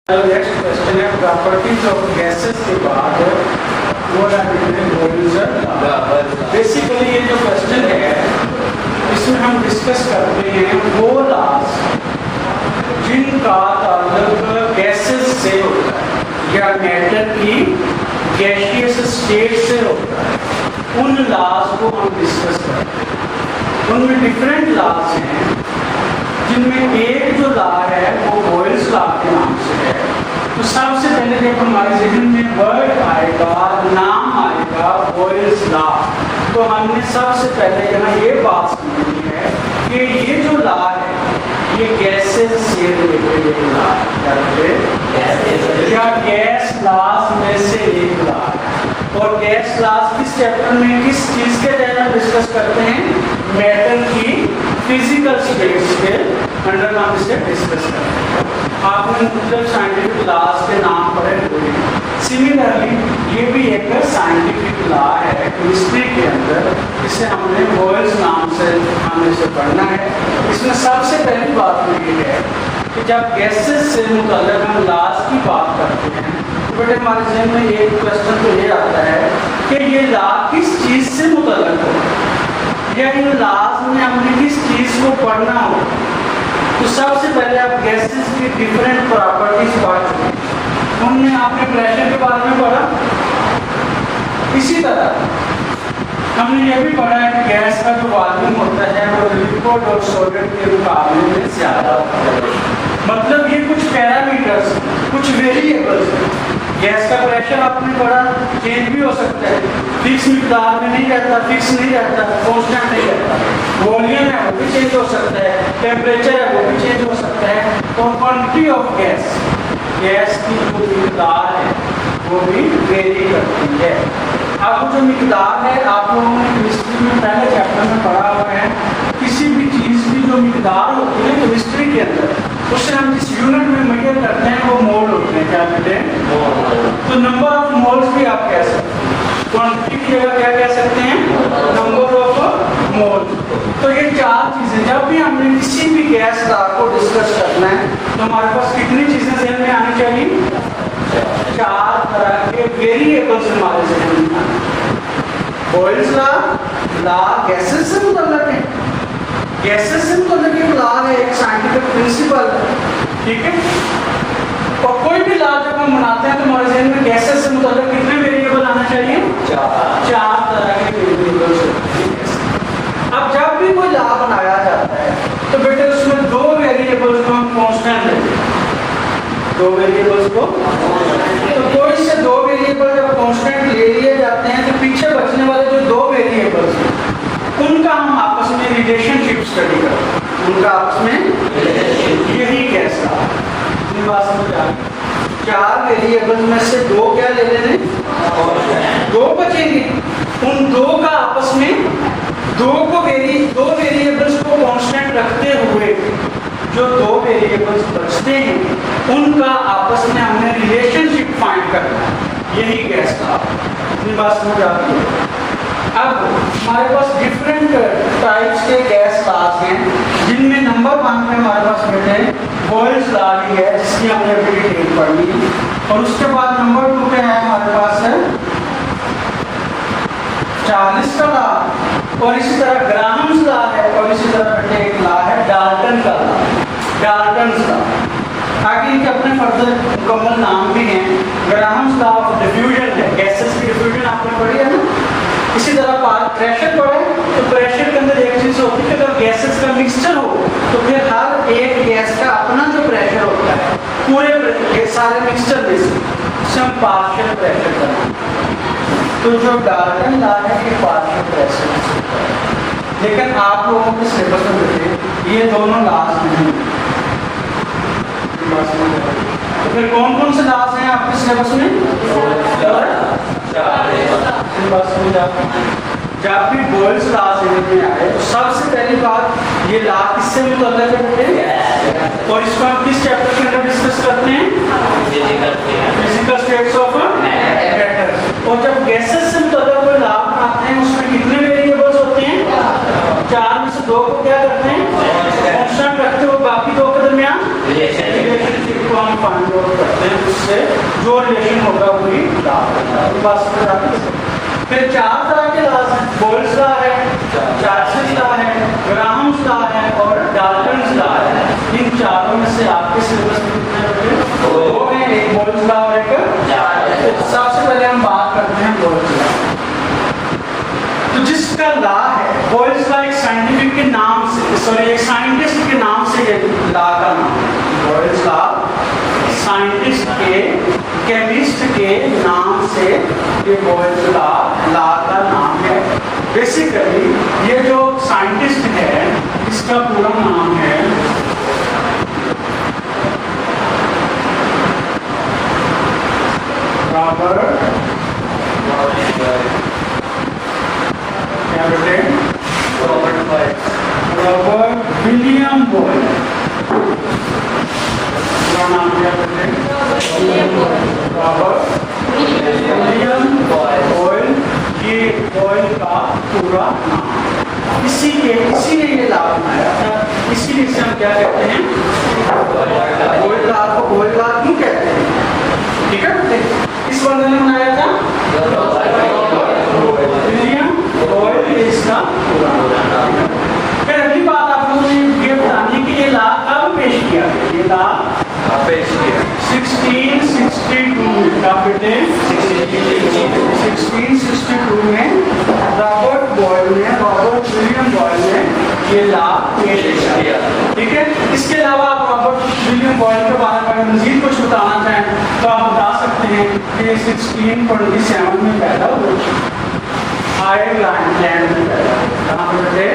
Next question है properties of gases के बाद बेसिकली ये जो क्वेश्चन है इसमें हम डिस्कस करते हैं वो लॉज जिनका ताल्लुक गैसेस से होता है या मैटर की गैसियस स्टेट से होता है। उन लॉज को हम डिस्कस करते हैं। उनमें डिफरेंट लॉज हैं जिनमें एक जो लॉ है वो बॉयल्स लॉ के नाम से है। तो सबसे पहले जब हमारे जहन में वर्ड आएगा, नाम आएगा बॉयल्स लॉ, तो हमने सबसे पहले यहाँ ये बात समझनी है कि ये जो लॉ है ये गैसेस से रिलेटेड एक लॉ है या गैस लॉज में से एक लॉ है। और गैस लॉज किस चैप्टर में किस चीज के तहत डिस्कस करते हैं? मैटर की फिजिकल स्टेट्स के अंडर हम इसे डिस्कस करते हैं। आपने मुख्तलिफ साइंटिफिक लॉज के नाम पढ़े हुए हैं। सिमिलरली ये भी एक साइंटिफिक लॉ है केमिस्ट्री के अंदर, इसे हमने बॉयल्स नाम से हमें इसे पढ़ना है। इसमें सबसे पहली बात ये है कि जब गैसेस से मुतल्लिक़ हम लॉज की बात करते हैं तो बेटे हमारे जहन में एक क्वेश्चन तो ये आता है कि ये लॉ किस चीज़ से मुतल्लिक़ हो या इन लॉज में हमने किस चीज़ को पढ़ना हो। तो सबसे पहले आप गैसेस की डिफरेंट प्रॉपर्टीज पढ़ चुके हैं। हमने आपने प्रेशर के बारे में पढ़ा, इसी तरह हमने ये भी पढ़ा है कि गैस का जो वॉल्यूम होता है वो लिक्विड और सॉलिड के मुकाबले में ज़्यादा होता है। मतलब ये कुछ पैरामीटर्स, कुछ वेरिएबल्स। गैस का प्रेशर आपने पढ़ा, चेंज भी हो सकता है, फिक्स मिकदार में नहीं रहता, फिक्स नहीं रहता, कांस्टेंट नहीं रहता। वॉल्यूम है वो भी चेंज हो सकता है, टेम्परेचर है वो भी चेंज हो सकता है। और क्वांटिटी ऑफ गैस, गैस की जो मिकदार है वो भी वेरी करती है। अब जो मिकदार है आप लोगों ने केमिस्ट्री में पहले चैप्टर में पढ़ा हुआ है, किसी भी चीज़ की जो मिकदार होती है केमिस्ट्री के अंदर उससे हम जिस यूनिट में मेजर करते हैं वो मोल होते हैं। क्या कहते हैं? तो नंबर ऑफ मोल्स भी आप कह सकते हैं। क्वांटिटी की जगह क्या कह सकते हैं? Number of moles. तो ये चार चीज़ें जब भी हमने किसी भी गैस लॉ को डिस्कस करना है तो हमारे पास कितनी चीज़ें जहन में आनी चाहिए? चार तरह के वेरिएबल्स हमारे जहन में आने। बॉयल्स लॉ गैसेस से मुतल्लिक़ है। गैसेस से मुतल्लिक़ एक लॉ है, एक साइंटिफिक प्रिंसिपल है, ठीक है। और कोई भी लॉ जब हम बनाते हैं तो हमारे जहन में गैसेस से मुतल्लिक़ कितने वेरिएबल आना चाहिए? चार तरह के वेरिएबल्स होते हैं। अब जब भी कोई लॉ बनाया जाता है तो बेटे उसमें दो वेरिएबल्स को हम कांस्टेंट लेते हैं। दो वेरिएबल्स को तो कोई से दो वेरिएबल जब कांस्टेंट ले लिए जाते हैं तो पीछे बचने वाले जो दो वेरिएबल्स हैं उनका हम आपस में रिलेशनशिप स्टडी करते हैं। उनका आपस में यही कैसा बात समझ आ गई। चार वेरिएबल्स में से दो क्या ले लेने? दो बचेंगे। उन दो का आपस में दो वेरिएबल्स को कांस्टेंट रखते हुए जो दो वेरिएबल्स बचते हैं उनका आपस में हमने रिलेशनशिप फाइंड करना है। यही गैस का बात समझ आ गई। अब हमारे पास डिफरेंट टाइप्स के गैस लॉज हैं जिनमें नंबर 1 में हमारे पास बेटे बॉयल्स लॉ ही है जिसकी हमने अभी डिटेल पढ़ी। और उसके बाद नंबर 2 पे है हमारे पास है चार्ल्स का लॉ, और इसी तरह ग्राहम्स लॉ है, और इसी तरह बेटे एक लॉ है डाल्टन का लॉ, डाल्टन्स लॉ। आगे इनके अपने फर्दर मुकम्मल नाम भी हैं। ग्राहम्स लॉ ऑफ डिफ्यूजन है, गैसेस की डिफ्यूजन आपने पढ़ी है ना। इसी तरह प्रेशर पढ़े तो प्रेशर के अंदर एक चीज़ होती है कि अगर गैसेस का मिक्सचर हो तो फिर हर एक गैस का अपना जो प्रेशर होता है पूरे सारे मिक्सचर में से हम पार्शियल प्रेशर करते। तो जो डाल्टन लॉ है ये पार्शियल प्रेशर होता है, लेकिन आप लोगों के सिलेबस में देखें ये दोनों लॉज नहीं। तो फिर कौन कौन से लॉज हैं आपके सिलेबस में? जब भी बॉयल्स लॉ में आए तो सबसे पहली बात ये लॉ किससे मुतल्लिक़ है और इसको हम किस चैप्टर के अंदर डिस्कस करते हैं? Physical states of matter. और जब गैसेस से मुतल्लिक़ कोई लॉ बनाते हैं उसमें कितने वेरिएबल्स होते हैं? चार में से दो को क्या करते हैं? कांस्टेंट रखते हो, बाकी दो के दरमियान रिलेशनशिप को हम फाइंड आउट करते हैं। करते हैं उससे जो रिलेशन होगा वही ला होगा। बस फिर 4 तरह के लॉज हैं। बोयल्स लॉ है, चार्ल्स लॉ है, ग्राहम्स लॉ है और डाल्टन्स लॉ है। इन चारों में से आपके सिलेबस में कितने बचे? 2 हैं, एक बोयल्स लॉ और एक चार्ल्स। सबसे पहले हम बात करते हैं बोयल्स लॉ। तो जिसका लॉ है बोयल्स लॉ, एक साइंटिफिक के नाम से, सॉरी एक साइंटिस्ट के नाम से ये लॉ का नाम है। बोयल्स लॉ साइंटिस्ट के, केमिस्ट के नाम से ये बोयल्स लॉ का नाम है। बेसिकली ये जो साइंटिस्ट है इसका पूरा नाम है रॉबर्ट, क्या बेटे? Robert William Boyle. पूरा नाम क्या बेटे? Robert William Boyle. ये बॉयल का पूरा नाम। इसी ने ये लॉ बनाया था, इसीलिए इसे हम क्या कहते हैं? बॉयल लॉ को बॉयल लॉ क्यों कहते हैं? ठीक है, इस बंदे ने बनाया था विलियम बॉयल, इसका पूरा नाम। फिर अगली बात आप लोगों ने ये बतानी है कि ये लॉ कब पेश किया गया? ये लॉ पेश किया 1662 का बेटे 1662 में रॉबर्ट विलियम बॉयल ने ये लॉ पेश किया। ठीक है, इसके अलावा आप रॉबर्ट विलियम बॉयल के बारे में मजीद कुछ बताना चाहें तो आप बता सकते हैं कि 1627 में पैदा हुए, आयरलैंड में पैदा हुए। कहाँ पे बेटे?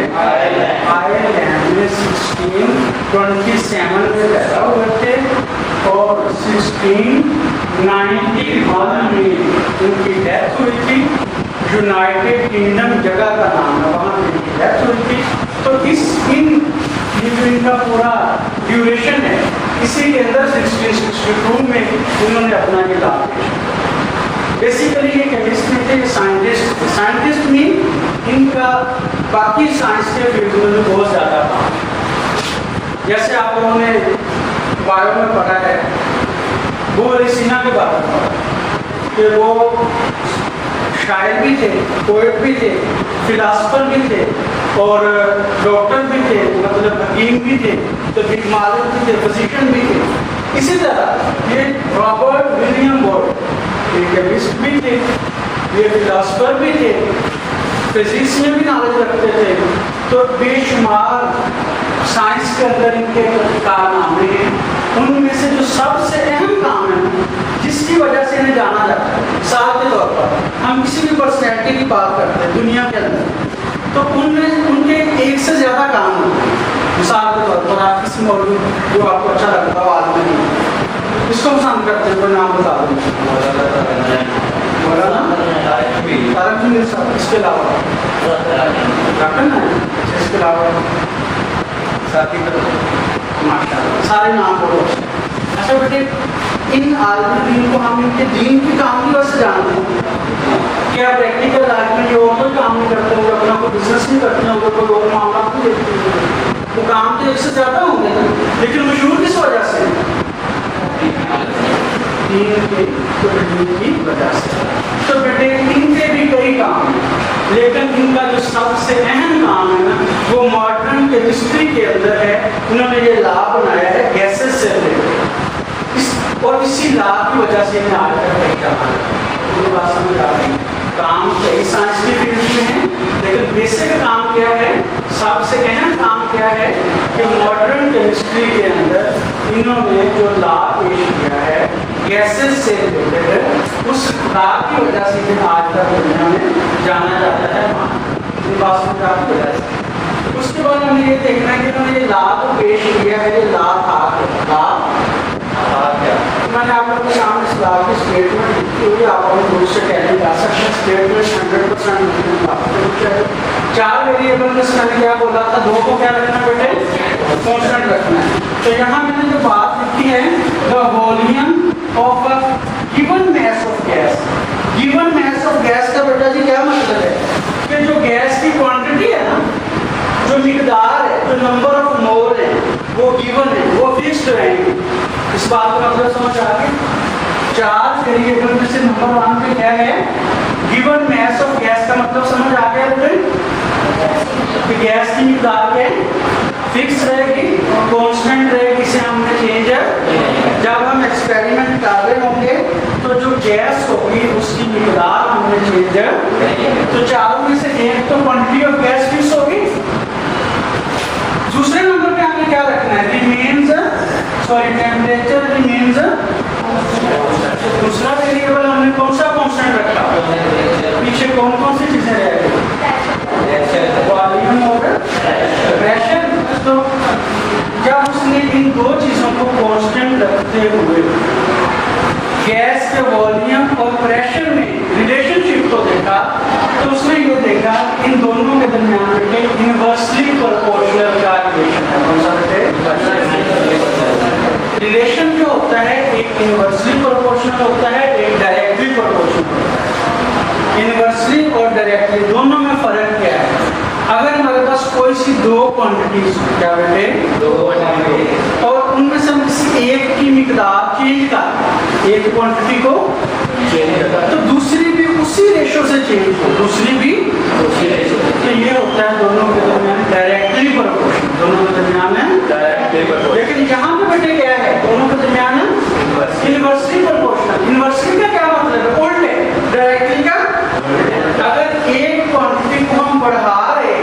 आयरलैंड में 1627 में पैदा हुए थे और 1691 में उनकी डेथ हुई थी। यूनाइटेड किंगडम जगह का नाम है, वहाँ पे उनकी डेथ हुई थी। तो ये जो इनका पूरा ड्यूरेशन है, इसी के अंदर 1662 में उन्होंने अपना ये लॉ पेश किया। बेसिकली ये केमिस्ट में थे, साइंटिस्ट में इनका बाकी साइंस के फील्ड में बहुत ज़्यादा काम। जैसे आप लोगों ने बायो में पढ़ा है, वो एरिसीना के बारे में पढ़ा कि वो शायर भी थे, पोएट भी थे, फिलासफर भी थे और डॉक्टर भी थे, मतलब हकीम भी थे, तो मालिक भी थे, फिजिशियन भी थे। इसी तरह ये रॉबर्ट विलियम बॉयल ये केमिस्ट भी थे, ये फिलासफर भी थे, फिजिक्स में भी नॉलेज रखते थे। तो बेशुमार साइंस के अंदर इनके कारनामे हैं। उनमें से जो सबसे अहम काम है जिसकी वजह से इन्हें जाना जाता है, मिसाल के तौर पर हम किसी भी पर्सनैलिटी की बात करते हैं दुनिया के अंदर, तो उनमें उनके एक से ज़्यादा काम होते हैं। मिसाल के तौर पर आप किसी मौजूद जो आपको अच्छा लगता हो आदमी इसको पसंद करते हैं, कोई नाम बता दें। इसके अलावा इसके अलावा सारे नाम बोलो। अच्छा बेटे, इन आलमी दीन को हम इनके दीन की काम की वजह से जानते हैं। क्या प्रैक्टिकल लाइफ में जो कोई काम नहीं करते होंगे, अपना कोई बिजनेस नहीं करते होंगे, कोई लोग मामला नहीं देखते होंगे, वो काम तो एक से ज़्यादा होंगे ना, लेकिन मशहूर किस वजह से? दीन की वजह से। तो बेटे इनके भी कई काम हैं, लेकिन इनका जो सबसे अहम काम है ना वो मॉडर्न केमिस्ट्री के अंदर है। उन्होंने ये लॉ बनाया है गैसेस से रिलेटेड, और इसी लॉ की वजह से इन्हें आज तक नहीं जाना। ये बात समझ आ रही है? काम कई साइंस के फील्ड में है, लेकिन बेसिक काम क्या है, सबसे अहम काम क्या है कि मॉडर्न केमिस्ट्री के अंदर इन्होंने जो लॉ पेश किया है गैसेस से रिलेटेड, उस लॉ की वजह से इन्हें आज तक दुनिया में जाना जाता है। बात समझ आ रही है? उसके बाद हमें ये देखना है कि इन्होंने ये लॉ को पेश किया है, ये लॉ था क्या? मैंने आप लोगों के सामने इस लॉ की स्टेटमेंट लिखी हुई, आप लोग दूर से कहने जा सकते हैं। स्टेटमेंट 100% 4 वेरिएबल में मैंने क्या बोला था, 2 को क्या रखना बेटे? कांस्टेंट रखना है। तो यहाँ मैंने जो बात लिखी है, the volume of a given mass of gas. Given mass of gas का बेटा जी क्या मतलब है कि जो गैस की क्वांटिटी है ना, जो मिकदार है, जो नंबर ऑफ मोल है, वो गिवन है, वो फिक्स्ड रहेंगे। इस बात का मतलब समझ आ गया? चार्ज वेरिएबल में से नंबर 1 पे क्या है, गिवन मास ऑफ गैस का मतलब समझ आ गया कि गैस की मिकदार क्या फिक्स रहेगी, कांस्टेंट रहेगी, इसे हमने चेंज है। जब हम एक्सपेरिमेंट कर रहे होंगे तो जो गैस होगी उसकी मिकदार हमने चेंज है। तो चारों में से एक तो क्वांटिटी ऑफ गैस फिक्स होगी। दूसरे नंबर पे हमने क्या रखना है, रिमेन्स सॉरी टेम्परेचर रिमेन्स। दूसरा वेरिएबल हमने कौन सा कांस्टेंट रखा, पीछे कौन कौन सी चीजें रहेगी, वॉल्यूम और प्रेशर। तो जब उसने इन दो चीजों को कांस्टेंट रखते हुए गैस के वॉल्यूम और प्रेशर में रिलेशनशिप को देखा, तो उसने ये देखा इन दोनों के दरमियान बेटे इनवर्सली प्रोपोर्शनल का रिलेशन है। कौन सा बेटे रिलेशन जो होता है, एक इनवर्सली प्रोपोर्शनल होता है, एक डायरेक्टली प्रोपोर्शनल होता है। इनवर्सली और डायरेक्टली दोनों में फर्क क्या है, अगर हमारे पास कोई सी दो क्वांटिटीज क्या बेटे दो क्वांटिटी और उनमें से हम किसी एक की मिकदार चेंज कर, एक क्वांटिटी को चेंज करता तो दूसरी भी उसी रेशो से चेंज हो, दूसरी भी उसी रेशो। तो ये होता है दोनों के दरमियान डायरेक्टली प्रोपोर्शनल, दोनों के दरमियान है डायरेक्टली प्रोपोर्शनल। लेकिन यहाँ पे बेटे क्या है, दोनों के दरमियान इनवर्सली प्रोपोर्शनल। इनवर्सली का क्या मतलब है, उल्टे। डायरेक्टली का अगर एक क्वांटिटी को हम बढ़ा रहे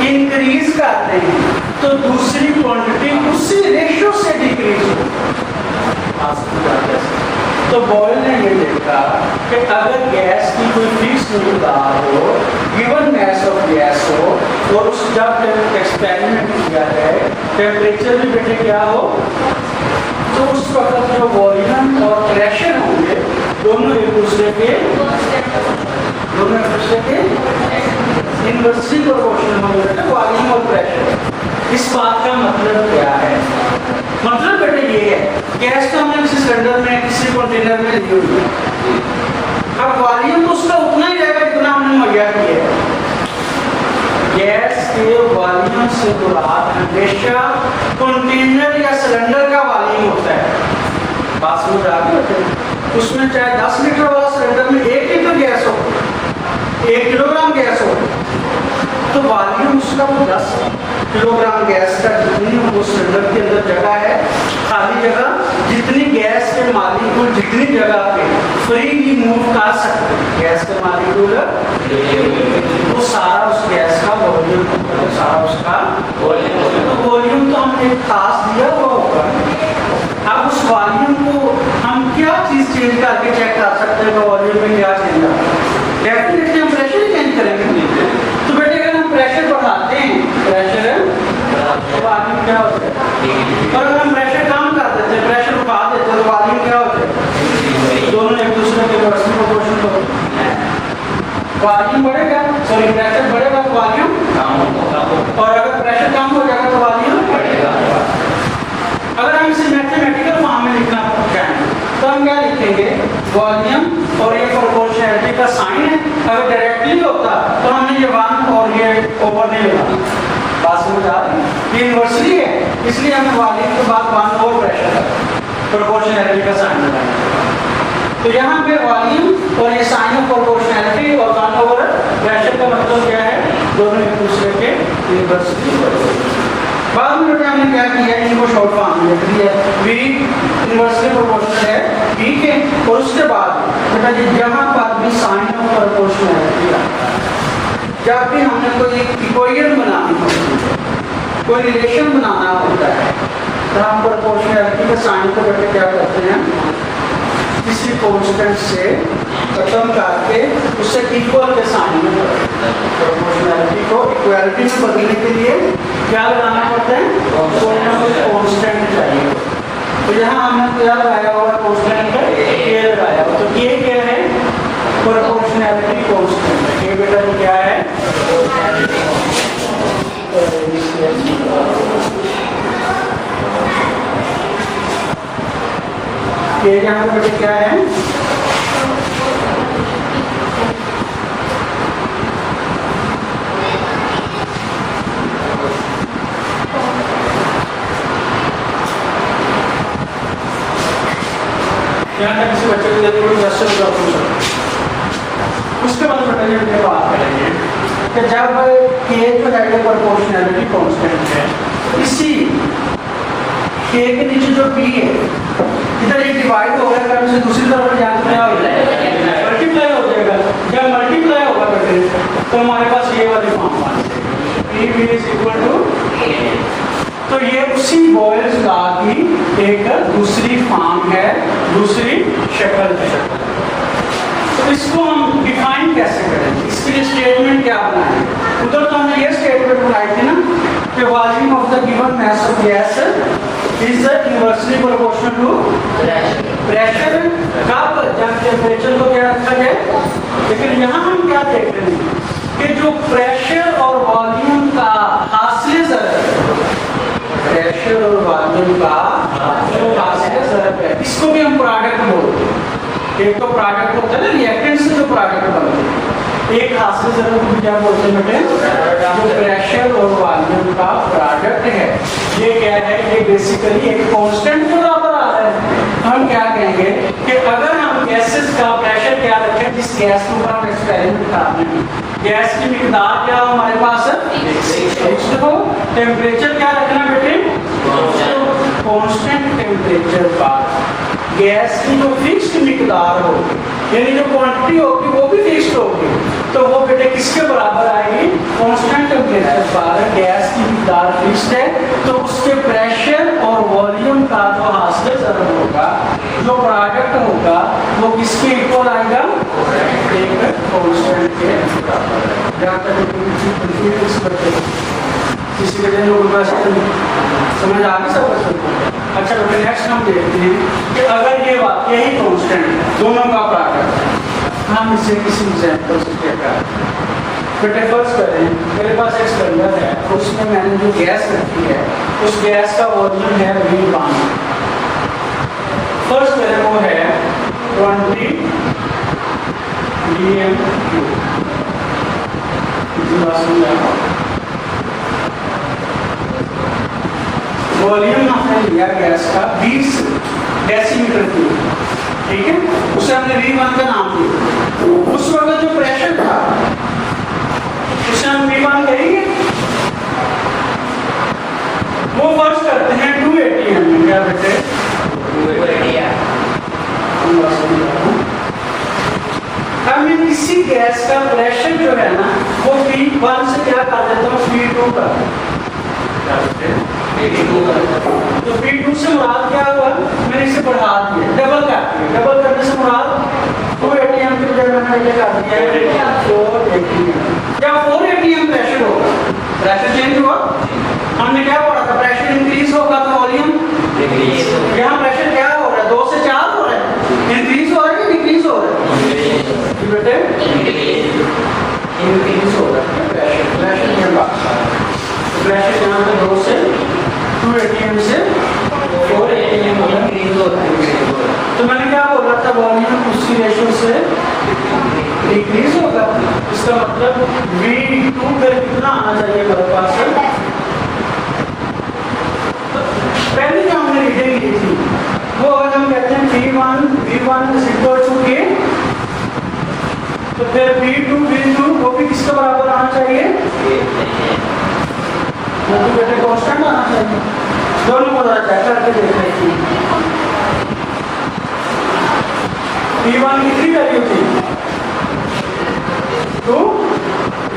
इंक्रीज करते हैं तो दूसरी क्वांटिटी उसी रेशो से डिक्रीज हो। तो बॉयल ने ये देखा कि अगर गैस की कोई फिक्स मिकदार हो, गिवन मास ऑफ गैस हो और उस जब एक्सपेरिमेंट किया है टेम्परेचर भी बेटे क्या हो, तो उस वक्त जो वॉल्यूम और प्रेशर होंगे दोनों एक दूसरे के इनवर्सली प्रोपोर्शनल होंगे, वॉल्यूम और प्रेशर। इस बात का मतलब क्या है, मतलब बेटे ये है गैस तो हमने किसी सिलेंडर में किसी कंटेनर में ली हुई है, अब वॉल्यूम तो उसका उतना ही रहेगा जितना हमने मुहैया किया है। गैस के वॉल्यूम से मुराद हमेशा कंटेनर या सिलेंडर का वॉल्यूम होता है। बात समझ आ गई, उसमें चाहे 10 लीटर वाला सिलेंडर में 1 लीटर गैस हो, 1 किलोग्राम गैस हो, तो वॉल्यूम उसका 10 किलोग्राम गैस का जितनी उस सिलेंडर के अंदर जगह है, खाली जगह, जितनी गैस के मालिक्यूल जितनी जगह पे फ्रीली मूव कर सकते हैं गैस के मालिक्यूल, वो सारा उस गैस का वॉल्यूम, सारा उसका वॉल्यूम। तो वॉल्यूम तो हमने खास दिया हुआ होगा। अब उस वॉल्यूम को हम क्या चीज चेंज करके चेक कर सकते हैं वॉल्यूम में क्या चेंज है, डेफिनेटली हम प्रेशर चेंज करेंगे। तो बेटे अगर हम प्रेशर बढ़ाते हैं, प्रेशर तो वॉल्यूम क्या होता है, और अगर हम प्रेशर कम कर देते हैं, प्रेशर बढ़ा देते हैं, तो वॉल्यूम क्या होता है, दोनों एक दूसरे के इनवर्सली प्रोपोर्शनल होते हैं। वॉल्यूम बढ़ेगा, सॉरी प्रेशर बढ़ेगा तो वॉल्यूम कम होगा, और अगर प्रेशर कम हो जाएगा तो वॉल्यूम बढ़ेगा। अगर हम इसे मैथमेटिकल फॉर्म में लिखना चाहें तो हम क्या लिखेंगे, वॉल्यूम और ये प्रोपोर्शनैलिटी का साइन है। अगर डायरेक्टली होता तो हमने ये 1 और ये ओवर नहीं लगाना। बात समझ आ रही है, ये इनवर्सली है इसलिए हमें वॉल्यूम के बाद 1 और प्रेशर प्रोपोर्शनैलिटी का साइन लगाना। तो यहाँ पे वॉल्यूम और ये साइन ऑफ प्रोपोर्शनैलिटी और 1 ओवर प्रेशर का मतलब क्या है, दोनों एक दूसरे के इनवर्सली। बाद में हमने क्या किया, इनको शॉर्ट फॉर्म में लिख दिया, V इनवर्सली प्रोपोर्शनल है V के, और उसके बाद बेटा जी यहाँ पर भी साइन ऑफ प्रोपोर्शनैलिटी आता है। जब भी हमने कोई इक्वेशन बनानी होती है, कोई रिलेशन बनाना होता है, तो हम प्रोपोर्शनैलिटी के साइन को बेटे क्या करते हैं, किसी कांस्टेंट से खत्म करके उससे इक्वल के साइन में प्रोपोर्शनैलिटी को इक्वालिटी में बदलने के लिए क्या लगाना पड़ता है, कोई ना कोई कांस्टेंट चाहिए। तो यहाँ हमने क्या लगाया हुआ कांस्टेंट का K लगाया हुआ, तो K क्या है, प्रोपोर्शनैलिटी कांस्टेंट। K बेटा तो क्या है, K यहाँ पे बेटा क्या है, यहाँ तक किसी बच्चे को यदि कोई क्वेश्चन होगा पूछ सकते। उसके बाद बेटा ये बात करेंगे कि जब k जो है प्रोपोर्शनैलिटी कांस्टेंट है, इसी k के नीचे जो p है इधर एक डिवाइड हो गया, उसे दूसरी तरफ जाने क्या हो जाएगा, मल्टीप्लाई हो जाएगा। जब मल्टीप्लाई होगा बेटे तो हमारे पास ये वाली फॉर्म आ जाएगी, p is equal to a। तो ये उसी बॉयल्स लॉ की एक दूसरी फॉर्म है, दूसरी शक्ल है। तो इसको हम डिफाइन कैसे करें, इसके लिए स्टेटमेंट क्या बनाएं? उधर तो हमने ये स्टेटमेंट बनाई थी ना कि volume of the given mass of gas is inversely proportional to pressure. कब? जब टेम्परेचर को क्या रखा जाए। लेकिन यहाँ हम क्या देख रहे हैं कि जो प्रेशर और वॉल्यूम का हासिल ज़रूरत, प्रेशर और वॉल्यूम का जो हासिल ज़रूरत है, इसको भी हम प्रोडक्ट बोलते हैं। एक तो प्रोडक्ट होता है ना, रिएक्टेंट से जो प्रोडक्ट बनते हैं। एक हासिल ज़रूरत को क्या बोलते हैं बेटे, जो प्रेशर और वॉल्यूम का प्रोडक्ट है। ये क्या है, ये बेसिकली एक कांस्टेंट के बराबर आ रहा है। हम क्या कहेंगे कि अगर हम गैसेस का प्रेशर क्या रखें, जिस गैस के ऊपर हम एक्सपेरिमेंट कर रहे हैं, गैस की मिकदार क्या हमारे पास फिक्स्ड हो, टेम्परेचर क्या रखना बेटे, कांस्टेंट टेम्परेचर पर गैस की जो फिक्स्ड मिकदार हो, यानी जो क्वांटिटी होगी वो भी फिक्स्ड होगी, तो वो बेटे किसके बराबर आएगी, कांस्टेंट टेम्परेचर पर गैस की मिकदार फिक्स्ड है, तो उसके प्रेशर और वॉल्यूम का जो हासिल ज़रूरत होगा, जो प्रोडक्ट होगा, वो किसके इक्वल आएगा, एक कांस्टेंट के बराबर। जहाँ तक किसी के लोग समझ आ गई सब क्वेश्चन। अच्छा बेटे नेक्स्ट हम देखते हैं कि अगर ये बात यही कांस्टेंट है, दोनों का प्रोडक्ट, हम इसे किसी एग्जांपल से चेक करें। बेटे फर्स्ट करें, मेरे पास एक सिलेंडर है, उसमें मैंने जो गैस रखी है, उस गैस का वॉल्यूम है V1। फर्स्ट करें वो है 20 dm³। वॉल्यूम हमने लिया गैस का 20 डेसीमीटर क्यूब, ठीक है, उसे हमने V1 का नाम दिया। उस वक्त जो प्रेशर था उसे हम V1 कहेंगे। वो फर्स्ट करते हैं 280 में, क्या बेटे 280। अब मैं किसी गैस का प्रेशर जो है ना, वो V1 से क्या कर देता हूँ, V2 कर, तो V2 से मुराद क्या हुआ, मैंने इसे बढ़ा दिया, डबल कर दिया। डबल करने से मुराद 280 एम की जगह मैंने क्या कर दिया 480 एम। जब 480 एम प्रेशर होगा, प्रेशर चेंज हुआ, हमने क्या पढ़ा था, प्रेशर इंक्रीज होगा तो वॉल्यूम डिक्रीज। यहाँ प्रेशर क्या हो रहा है, 2 से 4 हो रहा है, इंक्रीज हो रहा है कि डिक्रीज हो रहा है, बेटे इंक्रीज हो रहा है। प्रेशर की बात कर रहे हैं, प्रेशर यहाँ पे 2 से 280 एम से 480 एम इंक्रीज होता है। तो मैंने क्या बोला था, वॉल्यूम उसी रेशियो से डिक्रीज होगा। इसका मतलब V2 पर कितना आना चाहिए मेरे पास। तो पहले जो हमने रीडिंग ली थी वो अगर हम कहते हैं V1 is equal to K, तो फिर V2 वो भी किसके बराबर आना चाहिए, वो भी बेटे कांस्टेंट आना चाहिए। दोनों को जरा चेक करके देख रहे हैं। V1 कितनी वैल्यू थी, 2,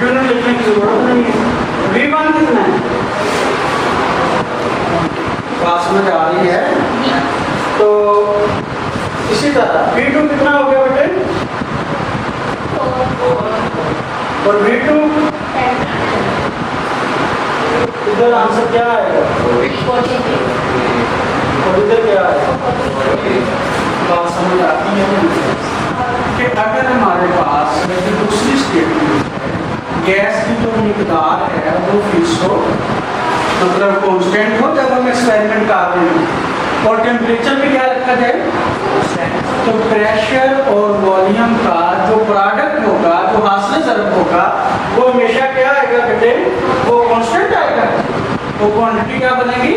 यूनिट लिखने की जरूरत नहीं है। V1 कितना है, बात समझ आ रही है। तो इसी तरह V2 कितना हो गया बेटे, और V2 इधर आंसर क्या आएगा, और इधर क्या आएगा। बात समझ आती है कि अगर हमारे पास दूसरी स्टेटमेंट गैस की जो मिकदार है वो फिक्स हो, मतलब कांस्टेंट हो, जब हम एक्सपेरिमेंट कर रहे हैं, और टेम्परेचर भी क्या रखा जाए, तो प्रेशर और वॉल्यूम का जो प्रोडक्ट होगा, जो हासिल ज़रूरत होगा, वो हमेशा क्या आएगा बेटे, वो कांस्टेंट आएगा, वो क्वांटिटी क्या बनेगी।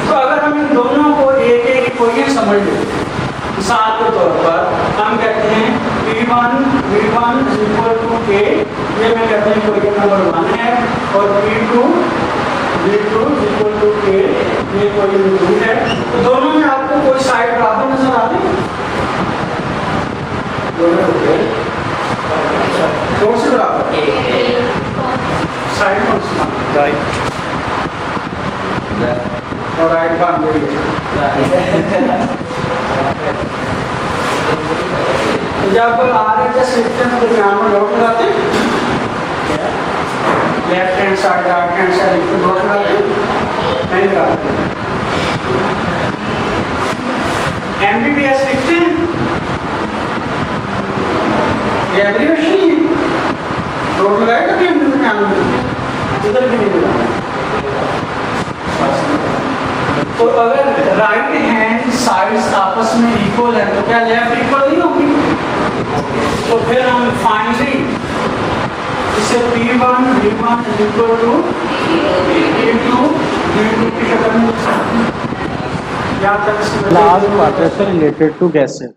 तो अगर हम इन दोनों को एक एक इक्वेशन समझ लें, मिसाल के तौर पर हम कहते हैं V1 is equal to K, ये मैं कहते हैं इक्वेशन नंबर 1 है, और V2 is equal to K, ये इक्वेशन 2 है। तो दोनों में आपको कोई साइड बराबर नजर आती है? दोनों कौन से बराबर? साइड कौन सी? राइट और राइट बात वही है। जब RHS सिस्टम के दरमियान में डॉट लगाते हैं, left hand side right hand side पे डॉट लगाते हैं, नहीं लगाते। MBBS लिखते हैं, ये एब्रिविएशन ही डॉट लगाएगा कि दरमियान में इधर भी नहीं लगाएगा। तो अगर राइट हैंड साइड्स आपस में इक्वल है तो क्या लेफ्ट इक्वल नहीं होगी? तो फिर हम फाइनली इसे P1 V1 is equal to P2 V2 की शक्ल में या तक लॉज वाटर से रिलेटेड टू गैसेस,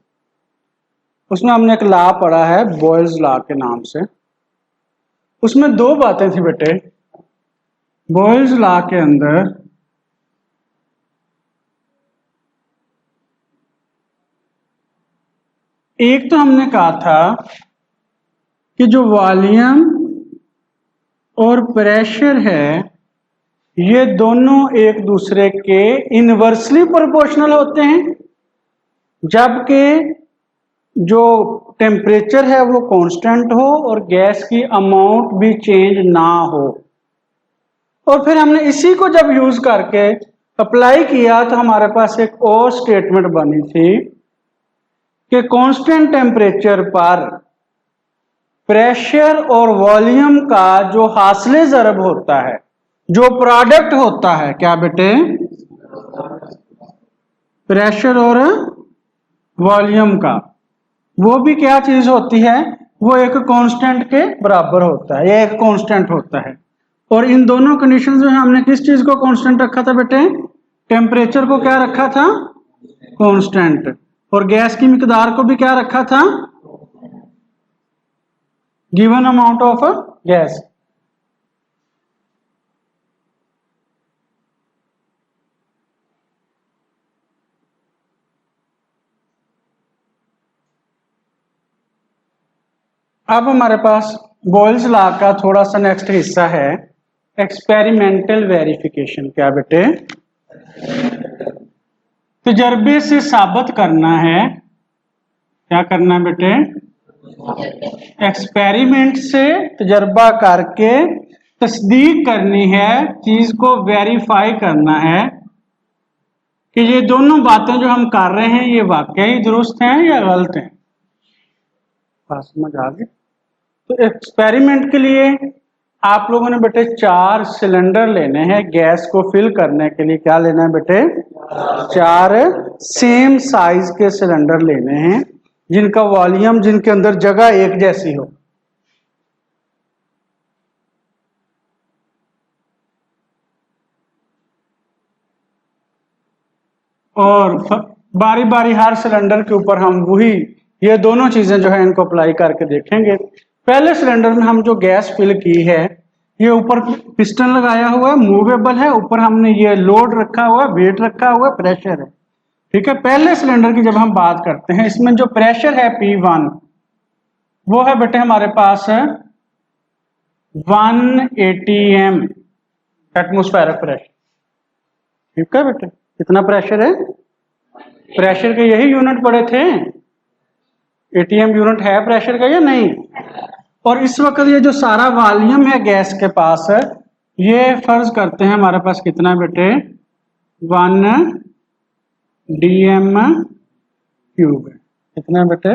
उसमें हमने एक लॉ पढ़ा है बॉयल्स लॉ के नाम से। उसमें दो बातें थी बेटे। बॉयल्स लॉ के अंदर एक तो हमने कहा था कि जो वॉल्यूम और प्रेशर है ये दोनों एक दूसरे के इनवर्सली प्रोपोर्शनल होते हैं, जबकि जो टेम्परेचर है वो कांस्टेंट हो और गैस की अमाउंट भी चेंज ना हो। और फिर हमने इसी को जब यूज करके अप्लाई किया तो हमारे पास एक और स्टेटमेंट बनी थी कि कांस्टेंट टेम्परेचर पर प्रेशर और वॉल्यूम का जो हासिल ज़रब होता है, जो प्रोडक्ट होता है, क्या बेटे, प्रेशर और वॉल्यूम का, वो भी क्या चीज होती है, वो एक कांस्टेंट के बराबर होता है, ये एक कांस्टेंट होता है। और इन दोनों कंडीशंस में हमने किस चीज को कांस्टेंट रखा था बेटे? टेम्परेचर को क्या रखा था? कांस्टेंट। और गैस की मिकदार को भी क्या रखा था? Given amount of gas. अब हमारे पास बॉयल्स लॉ का थोड़ा सा नेक्स्ट हिस्सा है एक्सपेरिमेंटल वेरिफिकेशन। क्या बेटे? तजर्बे से साबित करना है। क्या करना है बेटे? एक्सपेरिमेंट से तजर्बा करके तस्दीक करनी है, चीज को वेरीफाई करना है कि ये दोनों बातें जो हम कर रहे हैं ये वाकई दुरुस्त हैं या गलत हैं। बात समझ आ गई? तो एक्सपेरिमेंट के लिए आप लोगों ने बेटे 4 सिलेंडर लेने हैं गैस को फिल करने के लिए। क्या लेना है बेटे? 4 सेम साइज के सिलेंडर लेने हैं जिनका वॉल्यूम, जिनके अंदर जगह एक जैसी हो। और बारी बारी हर सिलेंडर के ऊपर हम वही ये दोनों चीजें जो है इनको अप्लाई करके देखेंगे। पहले सिलेंडर में हम जो गैस फिल की है, ये ऊपर पिस्टन लगाया हुआ है, मूवेबल है, ऊपर हमने ये लोड रखा हुआ है, वेट रखा हुआ है, प्रेशर है। ठीक है। पहले सिलेंडर की जब हम बात करते हैं, इसमें जो प्रेशर है P1 वो है बेटे हमारे पास 180 एटमॉस्फेरिक प्रेशर। ठीक है बेटे? कितना प्रेशर है? प्रेशर के यही यूनिट पड़े थे। ATM यूनिट है प्रेशर का या नहीं? और इस वक्त ये जो सारा वॉल्यूम है गैस के पास, ये फर्ज करते हैं हमारे पास कितना बेटे? 1 dm³ है। कितना बेटे?